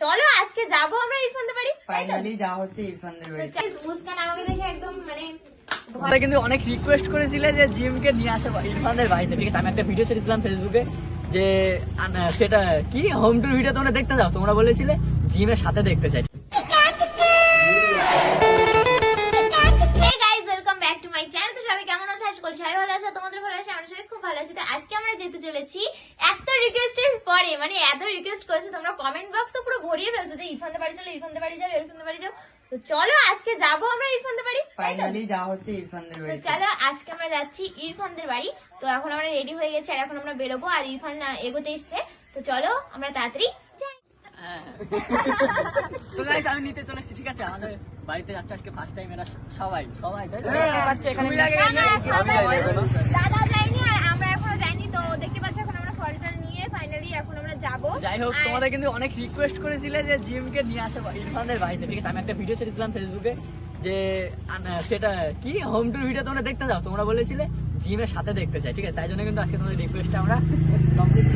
চলো আজকে যাবো আমরা ইরফানদের বাড়ি। ফাইনালি যা হচ্ছে ইরফানদের বাড়ি। মুস্কান আমাকে দেখে একদম মানে তোমরা কিন্তু অনেক রিকোয়েস্ট করেছিলে যে জিমকে নিয়ে আসা ইরফানদের বাড়িতে, ঠিক আছে? আমি একটা ভিডিও ছেড়েছিলাম ফেসবুকে যে সেটা কি হোম ট্যুর ভিডিও তোমরা দেখতে যাও, তোমরা বলেছিলে জিমের সাথে দেখতে চাই। কেমন আছে? আশা করি সবাই ভালো আছে, তোমাদের ভালো আছে, আমরা সবাই খুব ভালো আছি। তো আজকে আমরা যেতে চলেছি এত রিকোয়েস্টের পরে, মানে এত রিকোয়েস্ট করেছে তোমরা, কমেন্ট বক্স তো পুরো ভরিয়ে ফেলছো যে ইরফানদের বাড়ি চলো, ইরফানদের বাড়ি যাও, ইরফানদের বাড়ি যাও। তো চলো আজকে যাবো আমরা ইরফানদের বাড়ি। ফাইনালি যা হচ্ছে ইরফানদের বাড়ি। চলো আজকে আমরা যাচ্ছি ইরফানদের বাড়ি। তো এখন আমরা রেডি হয়ে গেছি আর এখন আমরা বেরোবো, আর ইরফান এগোতে এসছে। তো চলো আমরা তাড়াতাড়ি যাই। তো গাইস আমি নিতে চলে এসেছি, ঠিক আছে? আমাদের বাড়িতে যাচ্ছে আজকে ফার্স্ট টাইম এরা সবাই দাদা যায়নি আর আমরা এখনো যাইনি, তো দেখতে পাচ্ছি এখন আমরা ফরিটার নিয়ে ফাইনালি এখন আমরা যাবো। যাই হোক, তোমাদের কিন্তু অনেক রিকোয়েস্ট করেছিলে যে জিমকে নিয়ে আসা ইরফানদের বাড়িতে, ঠিক আছে? আমি একটা ভিডিও ছেড়েছিলাম ফেসবুকে যে সেটা কি হোম ট্যুর ভিডিও তোমরা দেখতে যাও, তোমরা বলেছিলে জিমের সাথে দেখতে চাই, ঠিক আছে? তাই জন্য কিন্তু আজকে তোমাদের রিকোয়েস্টটা আমরা কমপ্লিট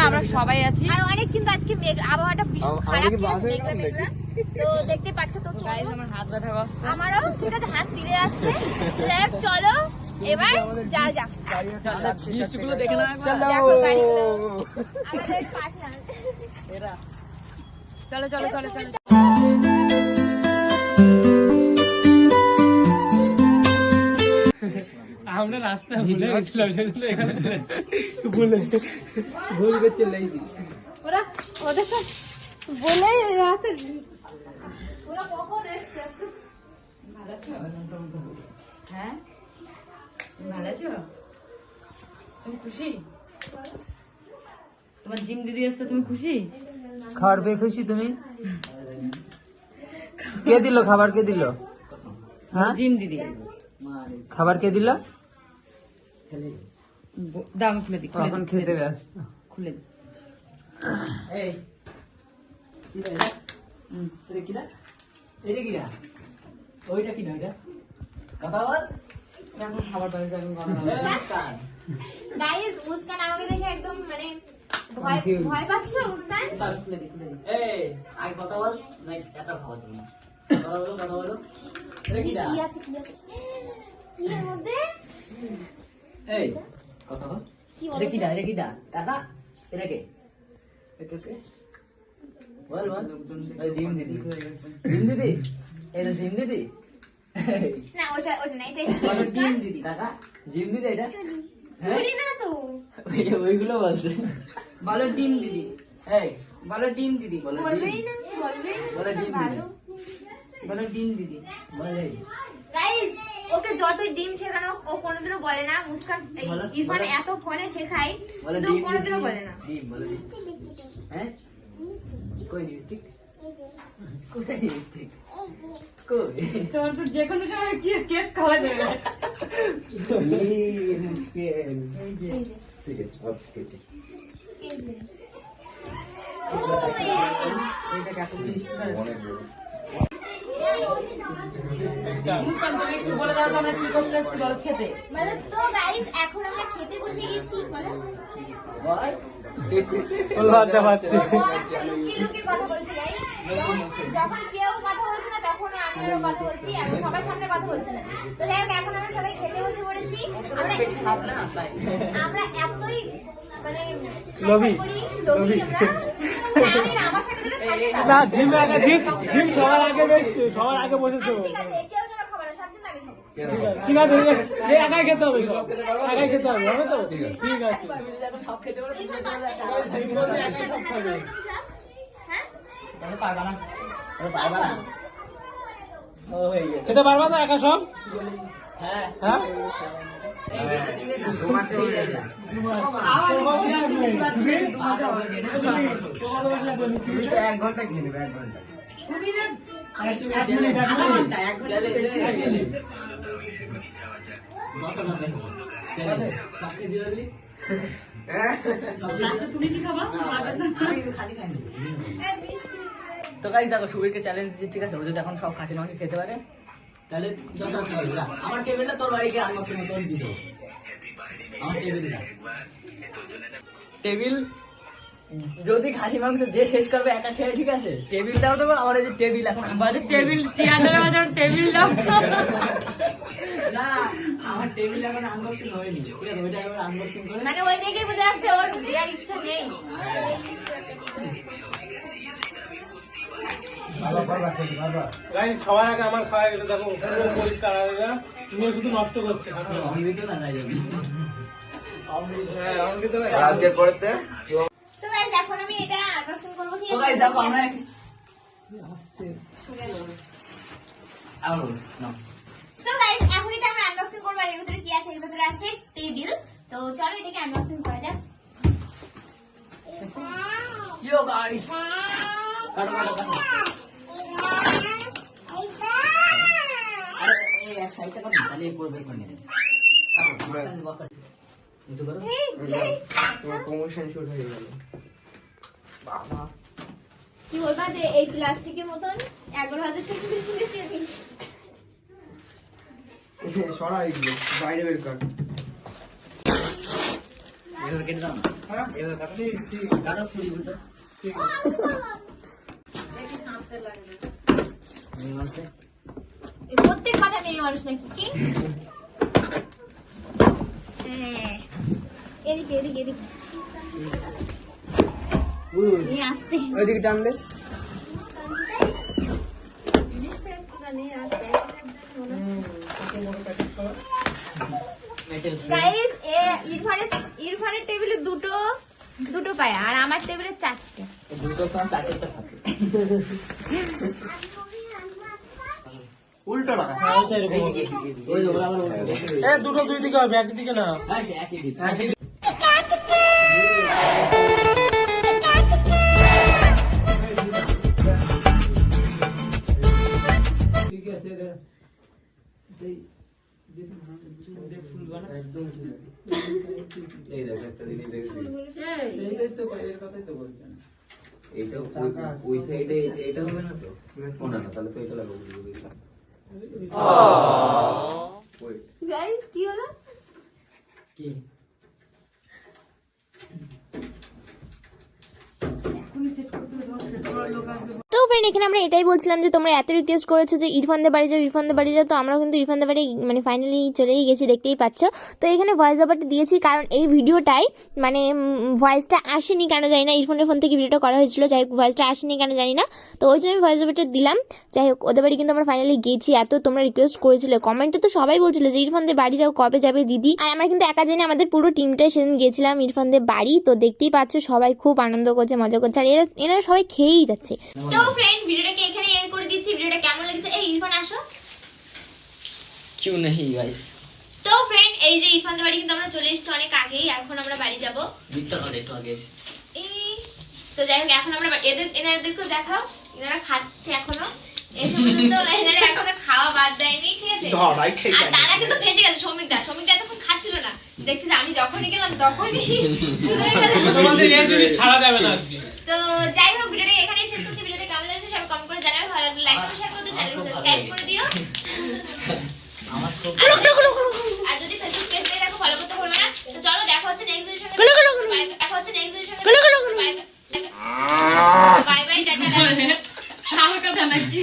আমরা সবাই আছি। আর অনেক কিন্তু আজকে আবহাওয়াটা ভীষণ খারাপ, মেঘলা মেঘলা। তো দেখতে পাচ্ছ তো গাইস আমার হাত ব্যথা করছে। আমারও ঠিক আছে, হাত চিড়ে যাচ্ছে। চলো এবার যা যা জিনিসগুলো দেখে না দেখো গাড়িগুলো আমাদের পার্টনার এরা। চলো চলো চলো চলো। আমরা রাস্তা ভুলে গেছিলাম, সেজন্য এখানে ভুলে ভুল করে চলে এসেছি। ওরা ওদের সব বলে আছে। ওরা কখন এসছে? হ্যাঁ ভালো আছো? তুমি খুশি? তোমার জিম দিদি আসছে, তুমি খুশি? খাবার পেয়ে খুশি তুমি? কে দিল খাবার? কে দিল? হ্যাঁ, জিম দিদি। খাবার কে দিল? দাম খুলে দি, খুলে এখন দি, খেতে ব্যস্ত। খুলে দি। এই কিরা এটা কিরা ওইটা কি না ওইটা কথা বল। এখন খাবার পাইছে, এখন কথা বলো। গাইস মুস্কান আমাকে দেখে একদম মানে ভয় ভয় পাচ্ছে। মুস্কান দাম খুলে দি, খুলে দি। এই আগে কথা বল, না এটা খাওয়া যাবে না। কথা বলো এটা কিরা? কি আছে কি আছে কি এর মধ্যে? এই কথা বল, কি এটা বলো? কিরা? এটা কিরা কাকা? এটা কে? এটা কে? বল বল। এই জিম দিদি, জিম দিদি, এটা জিম দিদি। না ওটা ওটা না, এটা বলো মুস্কান জিম দিদি কাকা, জিম দিদি এটা। হ্যাঁ চুরি না তো। ওইগুলো বলছে। বলো ডিম দিদি, এই বলো ডিম দিদি, বলো বলবেই না, বলবেই না। বলো ডিম দিদি, ভালো। বলো ডিম দিদি। বলে গাইস ওকে যতই ডিম শেখানো ও কোনোদিনও বলে না। মুস্কান এই বলো, ইরফান বলো। এত ফোনে শেখায় বলে কিন্তু ডিম কোনোদিনও দিদি। বলে না। ডিম বলে ডিম। হ্যাঁ কই ডিম ঠিক কোথায় ডিম ঠিক কই? তোর তো যে কোনো সময় কি কেস খাওয়া যাবে। ঠিক আছে ওকে। মুস্কান তুমি একটু বলে দাও তো আমরা কি করতে এসেছি, বলো খেতে। মানে তো গাইস এখন আমরা খেতে বসে গেছি। বলো বল লজ্জা পাচ্ছে। ও আমার সাথে লুকিয়ে লুকিয়ে কথা বলছে গাইস। যখন কেউ কথা বলছে না তখন আমি আরো কথা বলছি, এখন সবার সামনে কথা বলছে না। তো যাই হোক এখন আমরা সবাই খেতে বসে পড়েছি। আমরা বেশি খাব না তাই। আমরা এতই মানে লোভী। লোভী আমরা জানি না আমার সাথে যেটা থাকে না। না, জিম আগে জিম সবার আগে বসছে, সবার আগে বসেছো। ঠিক আছে কেউ যেন খাবে না, সব কিন্তু আমি খাবো। ঠিক আছে, এই একাই খেতে হবে, সব একাই খেতে হবে, হবে তো? ঠিক আছে। সব খেতে পারো, তুমি খেতে পারো, জিম বলছে একাই সব খাবে। হ্যাঁ তাহলে পারবা না, পারবা না। ও হয়ে গেছে। খেতে পারবা তো একা সব? হ্যাঁ হ্যাঁ, এক ঘন্টা খেয়ে নেবে, 1 ঘন্টা। তুমি কি খাবা? তো গাইস দেখো সুবীরকে চ্যালেঞ্জ দিচ্ছি, ঠিক আছে? ও যদি এখন সব খাসি মাংস খেতে পারে তাহলে আমার টেবিলটা তোর বাড়িকে আনবক্সিং তোর দিছো। আমার টেবিল টেবিল যদি খাসি মাংস যে শেষ করবে একা খেয়ে, ঠিক আছে? টেবিলটাও দেবো, আমার এই যে টেবিল এখন বাজে টেবিল চেয়ারের বাজার টেবিল দাও। না, আমার টেবিল এখন আনবক্সিং হয়নি, ঠিক আছে? ওইটা এবার আনবক্সিং করে মানে ওই দেখে বোঝা যাচ্ছে ওর দেওয়ার ইচ্ছা নেই। গাইস সবার আগে আমার খাওয়া গেছে, দেখো পুরো পরিষ্কার হয়ে গেল। তুমিও শুধু নষ্ট করছে। অমৃত না যাই যাবি। হ্যাঁ অমৃত ভাই। আজকের পরেতে So guys, এখন আমি এটা আনবক্সিং করবো, ঠিক তো আছে? গাইস দেখো আমরা আরো না So guys, এখন এটা আমরা আনবক্সিং করবো। আর এর ভিতরে কি আছে? এর ভিতরে আছে টেবিল। তো চলো এটাকে আনবক্সিং করা যাক। ইয়ো গাইস কাটো কাটো কাটো আরে এই এক সাইডটা কাটো, তাহলে এই পুরো বের করে নেবে। নিচে করো। প্রমোশন শুট হয়ে গেল। কি বলবা যে এই প্লাস্টিকের মতন 11,000 টাকা দিয়ে কিনেছি আমি। সরা এগুলো বাইরে বের কর। এভাবে কেটে দাও না। এভাবে কাটো। কাটো ছুরি বুঝছো? এই মাসে এই প্রত্যেক কথা মেয়ে মানুষ নাকি কি? হ্যাঁ। এদিকে এদিকে এদিকে নিয়ে আসতে। ওইদিকে টান দে। মেটেল গাইস ইরফানের টেবিলে দুটো পায়া আর আমার টেবিলে 4টে। দুটো তো চারটা থাকে। উল্টো লাগা। ওই যে ওরা আবার এ দুটো দুই দিকে হবে, একদিকে না। হ্যাঁ সে একই দিক। ঠিক আছে একদম ঠিক আছে। এই দেখো একটা জিনিস দেখছি। এইটা ওই সাইডে এটা হবে না তো? ও না না, তাহলে তো এটা লাগাবো। ওই গাইস কি হলো? কি তো ফ্রেন্ড এখানে আমরা এটাই বলছিলাম যে তোমরা এত রিকোয়েস্ট করেছো যে ইরফানদের বাড়ি যাও, ইরফানদের বাড়ি যাও। তো আমরাও কিন্তু ইরফানদের বাড়ি মানে ফাইনালি চলেই গেছি, দেখতেই পাচ্ছ। তো এখানে ভয়েস ওভারটা দিয়েছি কারণ এই ভিডিওটাই মানে ভয়েসটা আসেনি কেন জানি না, ইরফানের ফোন থেকে ভিডিওটা করা হয়েছিল, যাই হোক ভয়েসটা আসেনি কেন জানি না। তো ওই জন্য আমি ভয়েস ওভারটা দিলাম। যাই হোক ওদের বাড়ি কিন্তু আমরা ফাইনালি গেছি। এত তোমরা রিকোয়েস্ট করেছিলে, কমেন্টে তো সবাই বলছিল যে ইরফানদের বাড়ি যাও, কবে যাবে দিদি। আর আমরা কিন্তু একা জানি, আমাদের পুরো টিমটাই সেদিন গেছিলাম ইরফানদের বাড়ি। তো দেখতেই পাচ্ছ সবাই খুব আনন্দ করছে, মজা করছে, আর এনারা সবাই খেয়েই যাচ্ছে। তো ফ্রেন্ড ভিডিওটাকে এখানে এন্ড করে দিচ্ছি। ভিডিওটা কেমন লেগেছে? এই ইরফান আসো। क्यों नहीं गाइस? তো ফ্রেন্ড এই যে ইরফানদের বাড়ি কিন্তু আমরা চলে এসেছি অনেক আগেই। এখন আমরা বাড়ি যাব। মিথ্যা কথা একটু আগে। তো যাই হোক এখন আমরা এনাদেরকে দেখাও, এনারা খাচ্ছে এখনো। এসে পর্যন্ত এনারা এখনো খাওয়া বাদ দেয়নি, ঠিক আছে? আর তারা কিন্তু ফেসে গেছে। সৌমিকদা এতক্ষণ খাচ্ছিল না, দেখছি যে আমি যখনই গেলাম তখনই শুরু হয়ে গেল। তোমাদের এই জিনিস ছাড়া যাবে না আজকে। তো যাই হোক ভিডিওটা এখানেই শেষ করছি। ভিডিওটা কেমন লেগেছে সবাই কমেন্ট করে জানাবে, ভালো লাগলে লাইক করে শেয়ার করে দিও, চ্যানেলকে সাবস্ক্রাইব করে দিও। আমার খুব আর যদি ফেসবুক পেজ থেকে দেখো ফলো করতে ভুলবে না। তো চলো দেখা হচ্ছে নেক্সট ভিডিওর সঙ্গে। দেখা হচ্ছে নেক্সট ভিডিওর সঙ্গে। Bye bye tata. আমার কথা নাকি